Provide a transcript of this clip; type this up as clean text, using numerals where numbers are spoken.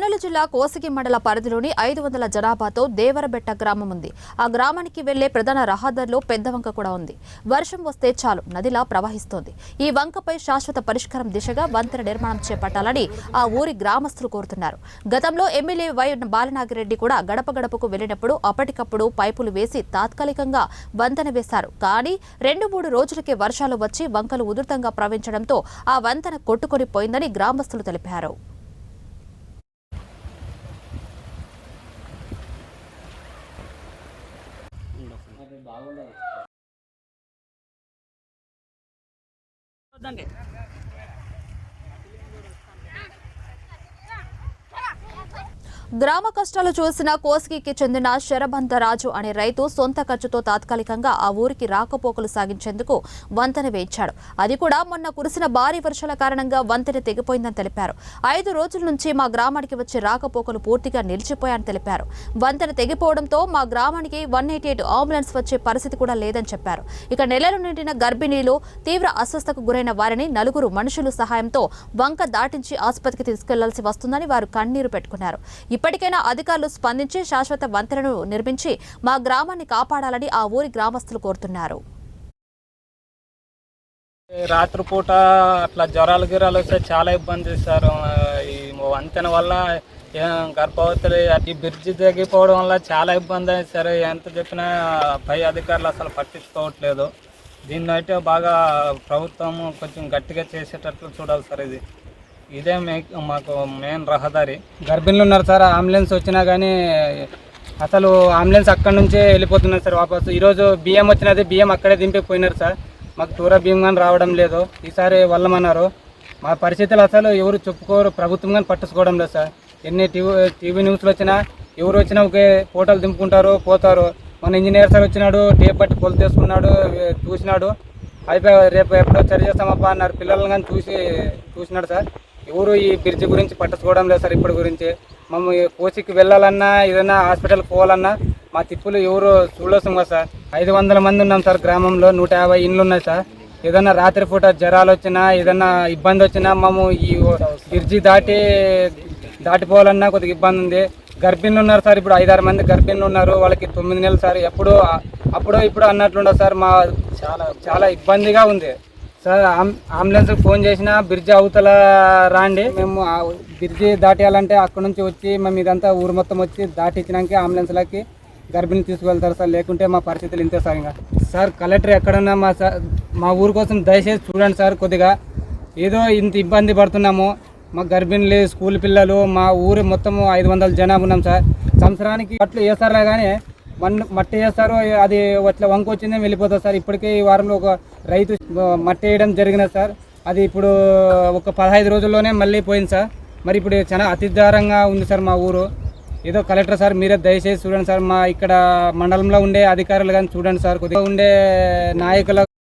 కర్నూలు జిల్లా కోసిగి మండల పరిధిలోని 500 జనాభాతో దేవరబెట్ట గ్రామం ఉంది. ఆ గ్రామానికి వెళ్లే ప్రధాన రహదారిలో పెద్ద వంక కూడా ఉంది. వర్షం వస్తే చాలు నదిలా ప్రవహిస్తోంది. ఈ వంకపై శాశ్వత పరిష్కారం దిశగా వంతెన నిర్మాణం చేపట్టాలని ఆ ఊరి గ్రామస్తులు కోరుతున్నారు. గతంలో ఎమ్మెల్యే వై బాలనాగిరెడ్డి కూడా గడప గడపకు వెళ్లినప్పుడు అప్పటికప్పుడు పైపులు వేసి తాత్కాలికంగా వంతెన వేశారు. కానీ 2-3 రోజులకే వర్షాలు వచ్చి వంకలు ఉధృతంగా ప్రవహించడంతో ఆ వంతెన కొట్టుకొని పోయిందని గ్రామస్తులు తెలిపారు. గ్రామ కష్టాలు చూసిన కోసిగికి చెందిన శరభంతరాజు అనే రైతు సొంత ఖర్చుతో తాత్కాలికంగా ఆ ఊరికి రాకపోకలు సాగించేందుకు వంతెన వేయించాడు. అది కూడా మొన్న కురిసిన భారీ వర్షాల కారణంగా వంతెన తెగిపోయిందని తెలిపారు. 5 రోజుల నుంచి మా గ్రామానికి వచ్చే రాకపోకలు పూర్తిగా నిలిచిపోయాయని తెలిపారు. వంతెన తెగిపోవడంతో మా గ్రామానికి 188 అంబులెన్స్ వచ్చే పరిస్థితి కూడా లేదని చెప్పారు. ఇక నెలలు నిండిన గర్భిణీలు, తీవ్ర అస్వస్థతకు గురైన వారిని 4 మనుషుల సహాయంతో వంక దాటించి ఆసుపత్రికి తీసుకెళ్లాల్సి వస్తుందని వారు కన్నీరు పెట్టుకున్నారు. ఇప్పటికైనా అధికారులు స్పందించి శాశ్వత వంతెనను నిర్మించి మా గ్రామాన్ని కాపాడాలని ఆ ఊరి గ్రామస్తులు కోరుతున్నారు. రాత్రిపూట అట్లా జ్వరాలు గిరాలు వస్తే చాలా ఇబ్బంది చేస్తారు. ఈ వంతెన వల్ల గర్భవతులు ఈ బ్రిడ్జి తగ్గిపోవడం వల్ల చాలా ఇబ్బంది అయింది సార్. ఎంత చెప్పినా పై అధికారులు అసలు పట్టించుకోవట్లేదు. దీన్ని అయితే బాగా ప్రభుత్వం కొంచెం గట్టిగా చేసేటట్లు చూడాలి సార్. ఇదే మాకు మెయిన్ రహదారి. గర్భిణులు ఉన్నారు సార్. అంబులెన్స్ వచ్చినా కానీ అసలు అంబులెన్స్ అక్కడి నుంచే వెళ్ళిపోతున్నారు సార్ వాపసు. ఈరోజు బియ్యం వచ్చినది, బియ్యం అక్కడే దింపిపోయినారు సార్. మాకు టూరా బియ్యం కానీ రావడం లేదు. ఈసారి వల్లమన్నారు. మా పరిస్థితులు అసలు ఎవరు చెప్పుకోరు, ప్రభుత్వం కానీ పట్టించుకోవడం లేదు సార్. ఎన్ని టీవీ న్యూస్లు వచ్చినా ఎవరు వచ్చినా ఒకే ఫోటోలు దింపుకుంటారు, పోతారు. మన ఇంజనీర్ సార్ వచ్చినాడు, టేప్ పట్టి కొలు తీసుకున్నాడు, చూసినాడు, అయిపోయి రేపు ఎప్పుడో సరి చేస్తామప్పా అన్నారు. పిల్లలను కానీ చూసినాడు సార్. ఎవరు ఈ బ్రిడ్జి గురించి పట్టించుకోవడం లేదు సార్. ఇప్పటి గురించి మేము కోసికి వెళ్ళాలన్నా, ఏదైనా హాస్పిటల్కి పోవాలన్నా మా తిప్పులు ఎవరు చూడొస్తాం కదా సార్. 500 మంది ఉన్నాం సార్ గ్రామంలో. 150 ఇండ్లు ఉన్నాయి సార్. ఏదైనా రాత్రిపూట జ్వరాలు వచ్చినా, ఏదైనా ఇబ్బంది వచ్చినా మేము ఈ బ్రిడ్జి దాటిపోవాలన్నా కొద్దిగా ఇబ్బంది ఉంది. గర్భిణులు ఉన్నారు సార్. ఇప్పుడు 5-6 మంది గర్భిణులు ఉన్నారు. వాళ్ళకి 9 నెలలు సార్. అప్పుడో ఇప్పుడు అన్నట్లుండదు సార్. మా చాలా ఇబ్బందిగా ఉంది సార్. అంబులెన్స్కి ఫోన్ చేసినా బ్రిడ్జి అవతల రాండి, మేము బ్రిడ్జి దాటేయాలంటే అక్కడ నుంచి వచ్చి మేము ఇదంతా ఊరు మొత్తం వచ్చి దాటించినాక అంబులెన్స్లకి గర్భిణి తీసుకువెళ్తారు సార్. లేకుంటే మా పరిస్థితులు ఇంతే సార్. ఇంకా సార్ కలెక్టర్ ఎక్కడున్నా మా ఊరు కోసం దయచేసి చూడండి సార్. కొద్దిగా ఏదో ఇంత ఇబ్బంది పడుతున్నాము. మా గర్భిణులు, స్కూల్ పిల్లలు, మా ఊరు మొత్తం 500 జనాభా ఉన్నాం సార్. సంవత్సరానికి అట్లు వేస్తారా కానీ మట్టి వేస్తారు, అది అట్లా వంక వచ్చిందే వెళ్ళిపోతుంది సార్. ఇప్పటికే ఈ వారంలో ఒక రైతు మట్టి వేయడం జరిగినది సార్. అది ఇప్పుడు ఒక 15 రోజుల్లోనే మళ్ళీ పోయింది సార్. మరి ఇప్పుడు చాలా అతిదారంగా ఉంది సార్ మా ఊరు. ఏదో కలెక్టర్ సార్ మీరే దయచేసి చూడండి సార్. మా ఇక్కడ మండలంలో ఉండే అధికారులు కానీ చూడండి సార్. కొద్దిగా ఉండే నాయకుల